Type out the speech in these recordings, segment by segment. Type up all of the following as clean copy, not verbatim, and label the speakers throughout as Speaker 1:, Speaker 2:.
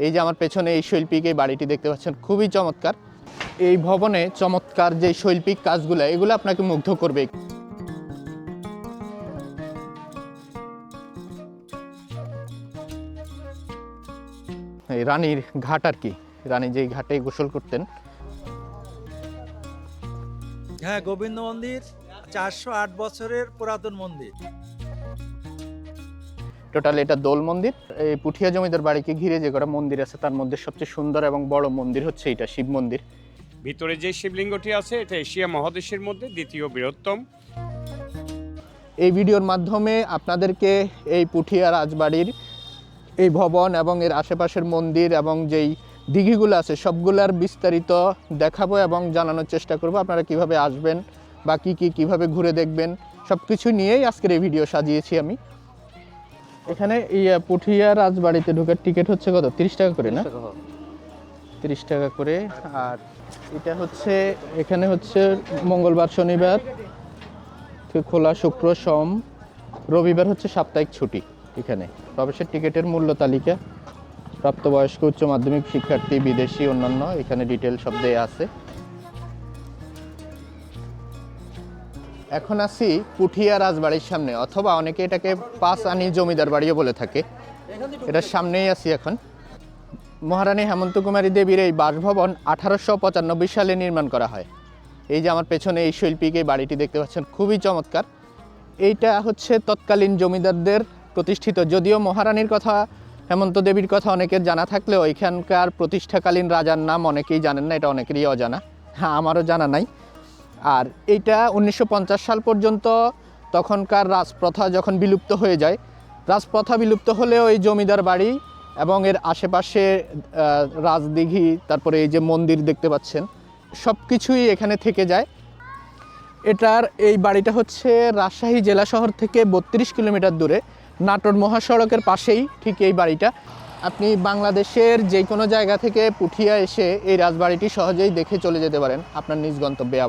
Speaker 1: এই যে আমার পেছনে এই শৈল্পিক এই বাড়িটি দেখতে পাচ্ছেন, খুবই চমৎকার। এই ভবনে চমৎকার যে শৈল্পিক কাজগুলো, এগুলো আপনাকে মুগ্ধ করবে। এই রানীর ঘাট আর কি, রানী যেই ঘাটে গোসল করতেন।
Speaker 2: হ্যাঁ, গোবিন্দ মন্দির 408 বছরের পুরাতন মন্দির।
Speaker 1: টোটাল এটা দোল মন্দির। এই পুঠিয়া জমিদার বাড়িকে ঘিরে যে কটা মন্দির আছে তার মধ্যে সবচেয়ে সুন্দর এবং বড় মন্দির হচ্ছে এটা, শিব মন্দির।
Speaker 3: ভিতরে যে শিবলিঙ্গটি আছে এটা এশিয়া মহাদেশের মধ্যে দ্বিতীয় বৃহত্তম।
Speaker 1: এই ভিডিওর মাধ্যমে আপনাদেরকে এই পুঠিয়া রাজবাড়ির এই ভবন এবং এর আশেপাশের মন্দির এবং যেই দিঘিগুলো আছে সবগুলার বিস্তারিত দেখাবো এবং জানানোর চেষ্টা করব আপনারা কিভাবে আসবেন বা কিভাবে ঘুরে দেখবেন, সব কিছু নিয়েই আজকের এই ভিডিও সাজিয়েছি আমি। এখানে এই পুঠিয়া রাজবাড়িতে ঢোকার টিকিট হচ্ছে কত? 30 টাকা করে না? 30 টাকা করে। আর এটা হচ্ছে এখানে হচ্ছে মঙ্গলবার শনিবার খোলা, শুক্র সোম রবিবার হচ্ছে সাপ্তাহিক ছুটি। এখানে প্রবেশের টিকিটের মূল্য তালিকা, প্রাপ্তবয়স্ক, উচ্চ মাধ্যমিক শিক্ষার্থী, বিদেশি, অন্যান্য এখানে ডিটেল সব দেয়া আছে। এখন আছি পুঠিয়া রাজবাড়ির সামনে, অথবা অনেকে এটাকে পাঁচ আনি জমিদার বাড়িও বলে থাকে। এটার সামনেই আছি এখন। মহারানী হেমন্ত কুমারী দেবীর এই বাসভবন 1895 সালে নির্মাণ করা হয়। এই যে আমার পেছনে এই শৈল্পিক এই বাড়িটি দেখতে পাচ্ছেন, খুবই চমৎকার। এইটা হচ্ছে তৎকালীন জমিদারদের প্রতিষ্ঠিত, যদিও মহারানীর কথা, হেমন্ত দেবীর কথা অনেকের জানা থাকলেও এখানকার প্রতিষ্ঠাকালীন রাজার নাম অনেকেই জানেন না, এটা অনেকেরই অজানা। হ্যাঁ, আমারও জানা নাই। আর এইটা 1950 সাল পর্যন্ত তখনকার রাজপ্রথা যখন বিলুপ্ত হয়ে যায়, রাজপ্রথা বিলুপ্ত হলেও এই জমিদার বাড়ি এবং এর আশেপাশে রাজদিঘি, তারপরে এই যে মন্দির দেখতে পাচ্ছেন, সব কিছুই এখানে থেকে যায়। এটার এই বাড়িটা হচ্ছে রাজশাহী জেলা শহর থেকে 32 কিলোমিটার দূরে, নাটোর মহাসড়কের পাশেই ঠিক এই বাড়িটা। আপনি বাংলাদেশের যে কোনো জায়গা থেকে পুঠিয়া এসে এই রাজবাড়িটি সহজেই দেখে চলে যেতে পারেন আপনার নিজ গন্তব্যে।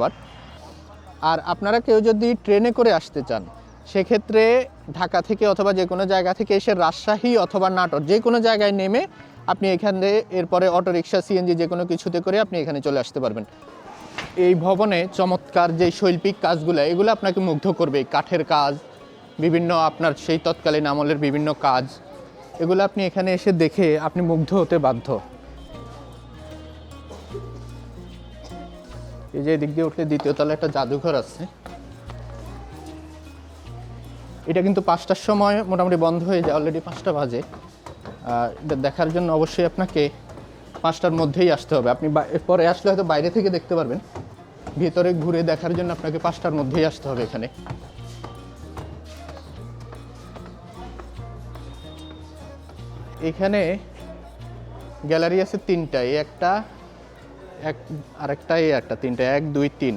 Speaker 1: আর আপনারা কেউ যদি ট্রেনে করে আসতে চান, সেক্ষেত্রে ঢাকা থেকে অথবা যে কোনো জায়গা থেকে এসে রাজশাহী অথবা নাটোর যে কোনো জায়গায় নেমে আপনি এখানে এরপরে অটোরিকশা, সিএনজি যে কোনো কিছুতে করে আপনি এখানে চলে আসতে পারবেন। এই ভবনে চমৎকার যে শৈল্পিক কাজগুলো, এগুলো আপনাকে মুগ্ধ করবে। কাঠের কাজ, বিভিন্ন আপনার সেই তৎকালীন আমলের বিভিন্ন কাজ, এগুলো আপনি এখানে এসে দেখে আপনি মুগ্ধ হতে বাধ্য। এই যে এদিক দিয়ে উঠলে দ্বিতীয় তলায় একটা জাদুঘর আছে। এটা কিন্তু 5টার সময় মোটামুটি বন্ধ হয়ে যায়, অলরেডি 5টা বাজে। এটা দেখার জন্য অবশ্যই আপনাকে 5টার মধ্যেই আসতে হবে। আপনি পরে আসলে হয়তো বাইরে থেকে দেখতে পারবেন, ভিতরে ঘুরে দেখার জন্য আপনাকে 5টার মধ্যেই আসতে হবে এখানে। এখানে গ্যালারি আছে 3টা, এই একটা, আরেকটা, এই একটা, 3টা, 1 2 3।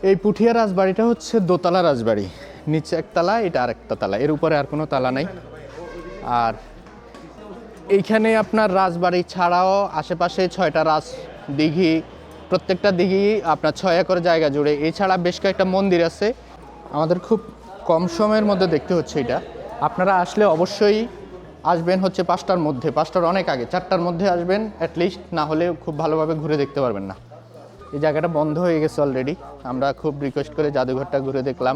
Speaker 1: এই পুঠিয়া রাজবাড়িটা হচ্ছে দোতলা রাজবাড়ি, নিচে একতলা, এটা আরেকটা তালা, এর উপরে আর কোনো তালা নাই। আর এইখানে আপনার রাজবাড়ি ছাড়াও আশেপাশে 6টা রাজ দিঘি, প্রত্যেকটা দিঘি আপনার 6 একর জায়গা জুড়ে। এছাড়া বেশ কয়েকটা মন্দির আছে। আমাদের খুব কম সময়ের মধ্যে দেখতে হচ্ছে এটা। আপনারা আসলে অবশ্যই আসবেন হচ্ছে 5টার মধ্যে, 5টার অনেক আগে, 4টার মধ্যে আসবেন অ্যাটলিস্ট, না হলে খুব ভালোভাবে ঘুরে দেখতে পারবেন না। এই জায়গাটা বন্ধ হয়ে গেছে অলরেডি। আমরা খুব রিকোয়েস্ট করে জাদুঘরটা ঘুরে দেখলাম,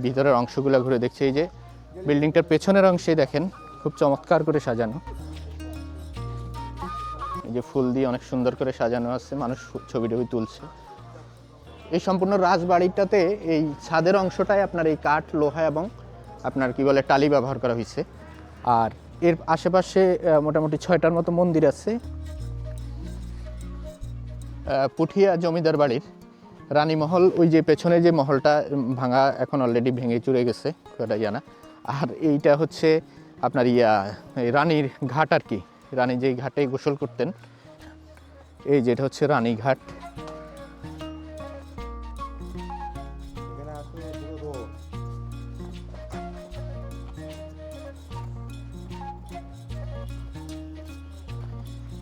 Speaker 1: ভিতরের অংশগুলো ঘুরে দেখছি। এই যে বিল্ডিংটার পেছনের অংশে দেখেন, খুব চমৎকার করে সাজানো, এই যে ফুল দিয়ে অনেক সুন্দর করে সাজানো আছে, মানুষ ছবি টবি তুলছে। এই সম্পূর্ণ রাজবাড়িটাতে এই ছাদের অংশটায় আপনার এই কাঠ, লোহা এবং আপনার কি বলে টালি ব্যবহার করা হয়েছে। আর এর আশেপাশে মোটামুটি 6টার মতো মন্দির আছে। পুঠিয়া জমিদার বাড়ির রানীমহল ওই যে পেছনে যে মহলটা ভাঙা, এখন অলরেডি ভেঙে চুরে গেছে, ওটা জানা। আর এইটা হচ্ছে আপনার এই রানীর ঘাট আর কি, রানী যেই ঘাটে গোসল করতেন, এই যেটা হচ্ছে রানীঘাট।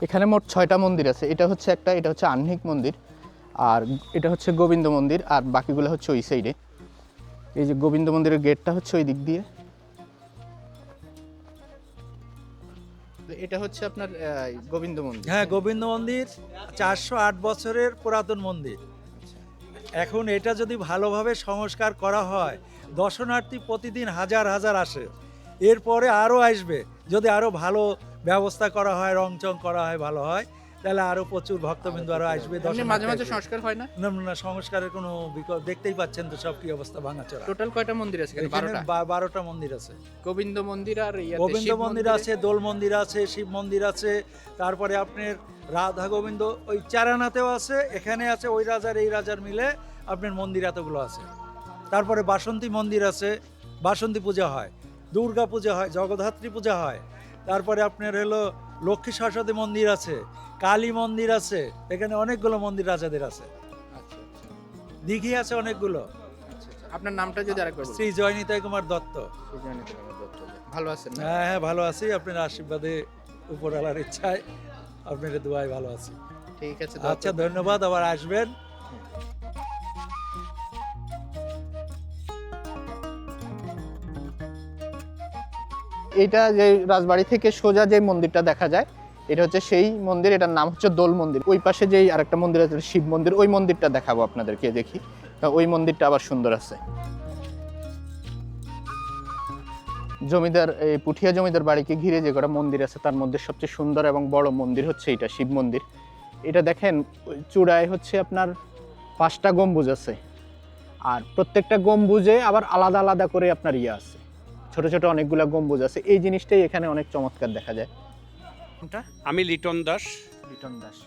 Speaker 1: এখানে মোট 6টা মন্দির আছে। এটা হচ্ছে আহ্নিক মন্দির, আর এটা হচ্ছে গোবিন্দ মন্দির, আর বাকিগুলো হচ্ছে ওই সাইডে। এই যে গোবিন্দ মন্দিরের গেটটা হচ্ছে ওই দিক দিয়ে। এটা হচ্ছে আপনার গোবিন্দ মন্দির।
Speaker 2: হ্যাঁ, গোবিন্দ মন্দির 408 বছরের পুরাতন মন্দির। এখন এটা যদি ভালোভাবে সংস্কার করা হয়, দর্শনার্থী প্রতিদিন হাজার হাজার আসে, এরপরে আরও আসবে। যদি আরও ভালো ব্যবস্থা করা হয়, রংচং করা হয়, ভালো হয়, তাহলে আরও প্রচুর ভক্তবিন্দু আরও আসবে।
Speaker 1: মাঝে মাঝে সংস্কার হয় না?
Speaker 2: না, সংস্কারের কোনো বিকল্প দেখতেই পাচ্ছেন তো, সব কি অবস্থা, ভাঙাচোরা।
Speaker 1: টোটাল কয়টা মন্দির আছে?
Speaker 2: 12টা মন্দির আছে।
Speaker 1: গোবিন্দ মন্দির আর
Speaker 2: গোবিন্দ মন্দির আছে, দোল মন্দির আছে, শিব মন্দির আছে, তারপরে আপনার রাধা গোবিন্দ ওই চারানাতেও আছে, এখানে আছে, ওই রাজার এই রাজার মিলে আপনার মন্দির এতগুলো আছে। তারপরে বাসন্তী মন্দির আছে, বাসন্তী পূজা হয়, দুর্গা পূজা হয়, জগদ্ধাত্রী পূজা হয়। তারপরে আপনার হলো লক্ষ্মী সরস্বতী মন্দির আছে, কালী মন্দির আছে, এখানে অনেকগুলো মন্দির রাজাদের আছে। দিঘি আছে অনেকগুলো।
Speaker 1: আপনার নামটা যদি আরেকবার বলেন।
Speaker 2: শ্রী জয়নিতাই কুমার দত্ত।
Speaker 1: ভালো আছেন?
Speaker 2: হ্যাঁ, ভালো আছি। আপনার আশীর্বাদে, উপরওয়ালার ইচ্ছায়, আপনার দোয়ায় ভালো আছি।
Speaker 1: ঠিক আছে,
Speaker 2: আচ্ছা, ধন্যবাদ, আবার আসবেন।
Speaker 1: এটা যে রাজবাড়ি থেকে সোজা যে মন্দিরটা দেখা যায়, এটা হচ্ছে সেই মন্দির। এটার নাম হচ্ছে দোল মন্দির। ওই পাশে যেই আরেকটা মন্দির আছে শিব মন্দির, ওই মন্দিরটা দেখাবো আপনাদেরকে, দেখি। ওই মন্দিরটা আবার সুন্দর আছে। জমিদার, এই পুঠিয়া জমিদার বাড়িকে ঘিরে যে কটা মন্দির আছে, তার মধ্যে সবচেয়ে সুন্দর এবং বড় মন্দির হচ্ছে এটা, শিব মন্দির। এটা দেখেন, চূড়ায় হচ্ছে আপনার 5টা গম্বুজ আছে, আর প্রত্যেকটা গম্বুজে আবার আলাদা আলাদা করে আপনার আছে, ছোট ছোট অনেকগুলা গম্বুজ আছে। এই জিনিসটাই এখানে অনেক চমৎকার দেখা যায়।
Speaker 3: আমি লিটন দাস,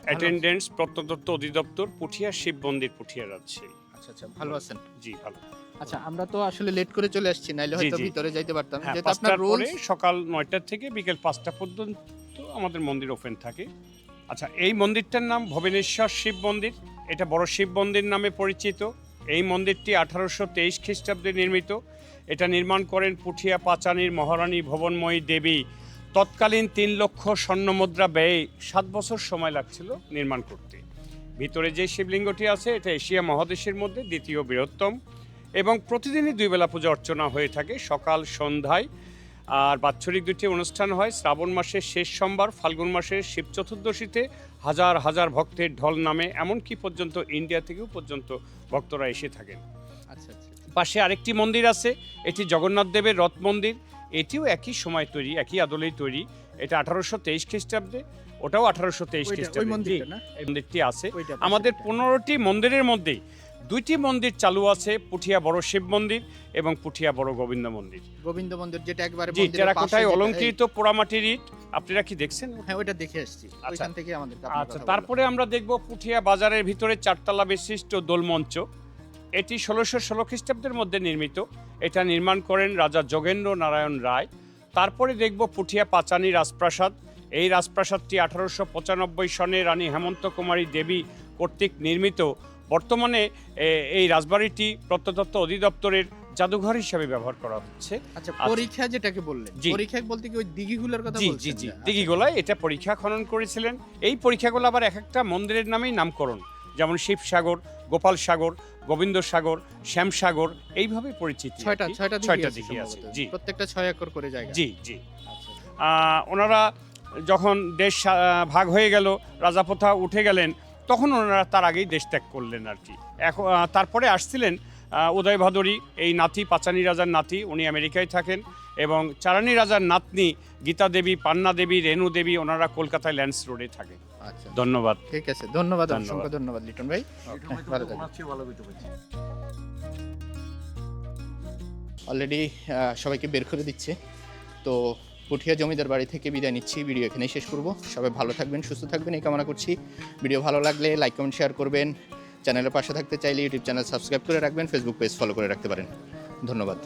Speaker 3: অ্যাটেন্ডেন্স প্রত্নতত্ত্ব অধিদপ্তর, পুঠিয়া শিব মন্দির, পুঠিয়া, রাজশাহী।
Speaker 1: আচ্ছা, ভালো আছেন?
Speaker 3: জি, ভালো।
Speaker 1: আচ্ছা, আমরা তো আসলে লেট করে চলে আসছি, নাইলে হয়তো ভিতরে যাইতে পারতাম।
Speaker 3: হ্যাঁ,
Speaker 1: যেটা আপনার রুল,
Speaker 3: সকাল 9টা থেকে বিকেল 5টা পর্যন্ত আমাদের মন্দির ওপেন থাকে। আচ্ছা, এই মন্দিরটার নাম ভবেনেশ্বর শিব মন্দির। এটা বড় শিব মন্দির নামে পরিচিত। এই মন্দিরটি 1823 খ্রিস্টাব্দে নির্মিত। এটা নির্মাণ করেন পুঠিয়া পাচানির মহারানী ভবনময়ী দেবী। তৎকালীন 3 লক্ষ স্বর্ণমুদ্রা ব্যয়ে 7 বছর সময় লাগছিল নির্মাণ করতে। ভিতরে যে শিবলিঙ্গটি আছে, এটা এশিয়া মহাদেশের মধ্যে দ্বিতীয় বৃহত্তম, এবং প্রতিদিনই 2 বেলা পূজা অর্চনা হয়ে থাকে, সকাল সন্ধ্যায়। আর বাৎসরিক 2টি অনুষ্ঠান হয়। শ্রাবণ মাসের শেষ সোমবার, ফাল্গুন মাসের শিব চতুর্দশীতে হাজার হাজার ভক্তের ঢল নামে, এমনকি পর্যন্ত ইন্ডিয়া থেকেও পর্যন্ত ভক্তরা এসে থাকেন।
Speaker 1: আচ্ছা,
Speaker 3: পাশে আরেকটি মন্দির আছে, এটি জগন্নাথ দেবের রথ মন্দির। এটিও একই সময় তৈরি, একই আদলেই তৈরি। এটা 1823 খ্রিস্টাব্দে, ওটাও 1823 খ্রিস্টাব্দে এই মন্দিরটি আছে। আমাদের 15টি মন্দিরের মধ্যে 2টি মন্দির চালু আছে, পুঠিয়া বড় শিব মন্দির এবং পুঠিয়া বড় গোবিন্দ মন্দির।
Speaker 1: গোবিন্দ মন্দির যেটা একবারে
Speaker 3: জি, টেরাকোটায় অলংকৃত পোড়ামাটির ইট, আপনারা কি দেখছেন?
Speaker 1: হ্যাঁ, ওইটা দেখে আসছি, ওইখান থেকে আমাদের।
Speaker 3: আচ্ছা, তারপরে আমরা দেখব পুঠিয়া বাজারের ভিতরে 4 তলা বিশিষ্ট দোলমঞ্চ। এটি 1616 খ্রিস্টাব্দের মধ্যে নির্মিত। এটা নির্মাণ করেন রাজা যোগেন্দ্র নারায়ণ রায়। তারপরে দেখব পুঠিয়া পাচানি রাজপ্রাসাদ। এই রাজপ্রাসাদটি 1895 সনে রানী হেমন্ত কুমারী দেবী কর্তৃক নির্মিত। বর্তমানে এই রাজবাড়িটি প্রত্নতত্ত্ব অধিদপ্তরের জাদুঘর হিসেবে ব্যবহার করা হচ্ছে।
Speaker 1: আচ্ছা, পরীক্ষা যেটাকে বললেন, পরীক্ষা বলতে কি ওই দিঘিগুলোর কথা বলছেন?
Speaker 3: জি, দিঘিগুলায় এটা পরীক্ষা খনন করেছিলেন। এই পরীক্ষাগুলো আবার এক একটা মন্দিরের নামেই নামকরণ, যেমন শিবসাগর, গোপাল সাগর, গোবিন্দ সাগর, শ্যামসাগর, এইভাবে পরিচিতি। 6টা দিঘি আছে। জি,
Speaker 1: প্রত্যেকটা 6 একর করে জায়গা।
Speaker 3: জি। ওনারা যখন দেশ ভাগ হয়ে গেল, রাজাপ্রথা উঠে গেলেন, তখন ওনারা তার আগেই দেশ ত্যাগ করলেন আর কি। এখন তারপরে আসছিলেন উদয় ভাদুরী, এই নাতি, পাচানি রাজার নাতি, উনি আমেরিকায় থাকেন, এবং চারানি রাজার নাতনি গীতা দেবী, পান্না দেবী, রেণু দেবী, ওনারা কলকাতায় ল্যান্ডস রোডে থাকেন।
Speaker 1: আচ্ছা,
Speaker 3: ধন্যবাদ।
Speaker 1: ঠিক আছে, ধন্যবাদ, অসংখ্য ধন্যবাদ লিটন ভাই। অলরেডি সবাইকে বের করে দিচ্ছে। তো পুঠিয়া জমিদার বাড়ি থেকে বিদায় নিচ্ছি, ভিডিও এখানেই শেষ করব। সবাই ভালো থাকবেন, সুস্থ থাকবেন এই কামনা করছি। ভিডিও ভালো লাগলে লাইক, কমেন্ট, শেয়ার করবেন। চ্যানেলের পাশে থাকতে চাইলে ইউটিউব চ্যানেল সাবস্ক্রাইব করে রাখবেন, ফেসবুক পেজ ফলো করে রাখতে পারেন। ধন্যবাদ।